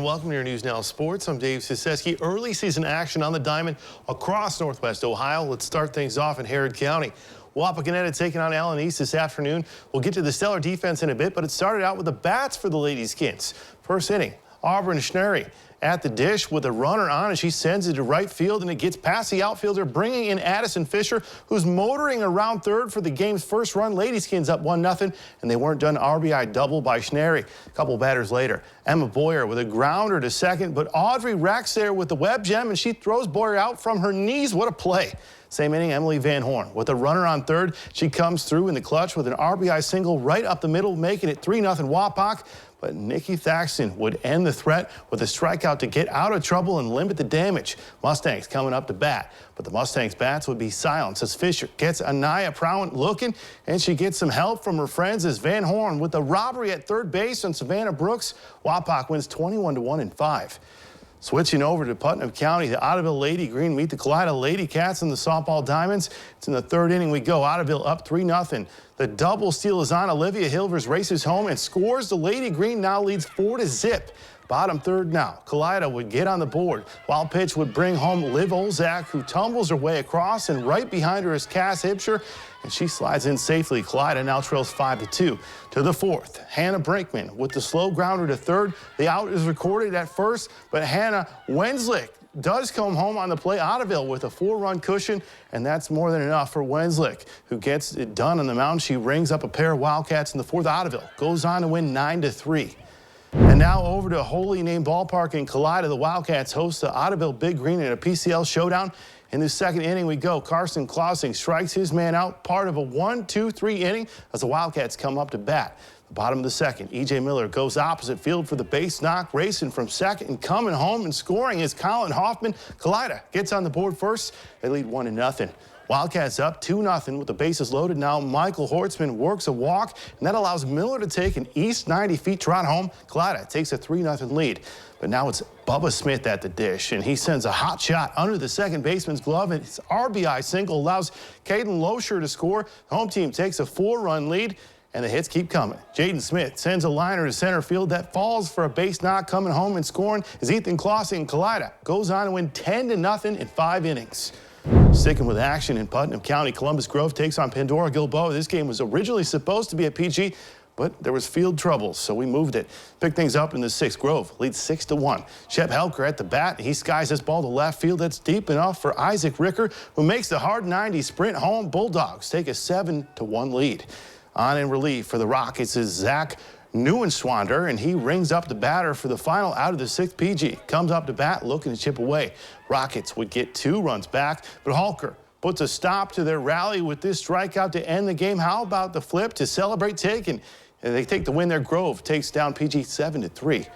welcome to your News Now Sports. I'm Dave Siseski. Early season action on the diamond across Northwest Ohio. Let's start things off in Harrod County. Wapakoneta taking on Allen East this afternoon. We'll get to the stellar defense in a bit, but it started out with the bats for the Lady Skins. First inning, Auburn Schnary at the dish with a runner on, and she sends it to right field, and it gets past the outfielder, bringing in Addison Fisher, who's motoring around third for the game's first run. Lady Skins up 1-0, and they weren't done. RBI double by Schnary. A couple batters later, Emma Boyer with a grounder to second, but Audrey Rex there with the web gem, and she throws Boyer out from her knees. What a play. Same inning, Emily Van Horn with a runner on third. She comes through in the clutch with an RBI single right up the middle, making it 3-0 Wapak. But Nikki Thaxton would end the threat with a strikeout to get out of trouble and limit the damage. Mustangs coming up to bat, but the Mustangs bats would be silenced as Fisher gets Anaya Prowan looking, and she gets some help from her friends as Van Horn with the robbery at third base on Savannah Brooks. Wapak wins 21-1 in 5. Switching over to Putnam County, the Ottoville Lady Green meet the Kalida Lady Cats and the Softball Diamonds. It's in the third inning we go. Ottoville up 3-0. The double steal is on. Olivia Hilvers races home and scores. The Lady Green now leads 4-0. Bottom third now. Kalida would get on the board. Wild pitch would bring home Liv Olzak, who tumbles her way across, and right behind her is Cass Hipsher, and she slides in safely. Kalida now trails 5-2. To the fourth, Hannah Brinkman with the slow grounder to third. The out is recorded at first, but Hannah Wenslick does come home on the play. Ottoville with a 4-run cushion, and that's more than enough for Wenslick, who gets it done on the mound. She rings up a pair of Wildcats in the fourth. Ottoville goes on to win 9-3. And now over to Holy Name Ballpark in Kalida. The Wildcats host the Ottoville Big Green in a PCL showdown. In the second inning we go. Carson Clausing strikes his man out, part of a 1-2-3 inning as the Wildcats come up to bat. The bottom of the second, E.J. Miller goes opposite field for the base knock, racing from second and coming home and scoring is Colin Hoffman. Kalida gets on the board first. They lead 1-0. Wildcats up 2-0 with the bases loaded. Now Michael Hortzman works a walk, and that allows Miller to take an east 90 feet trot home. Kalida takes a 3-0 lead. But now it's Bubba Smith at the dish, and he sends a hot shot under the second baseman's glove, and his RBI single allows Caden Loescher to score. The home team takes a 4-run lead, and the hits keep coming. Jaden Smith sends a liner to center field that falls for a base knock. Coming home and scoring is Ethan Clausing. Kalida goes on to win 10-0 in 5 innings. Sticking with action in Putnam County, Columbus Grove takes on Pandora Gilboa. This game was originally supposed to be at PG, but there was field trouble, so we moved it. Pick things up in the sixth. Grove leads 6-1. Shep Helker at the bat. He skies this ball to left field. That's deep enough for Isaac Ricker, who makes the hard 90 sprint home. Bulldogs take a 7-1 lead. On in relief for the Rockets is Zach Neuenswander, and he rings up the batter for the final out of the sixth. PG comes up to bat looking to chip away. Rockets would get 2 runs back, but Halker puts a stop to their rally with this strikeout to end the game. How about the flip to celebrate taking? They take the win there. Grove takes down PG 7-3.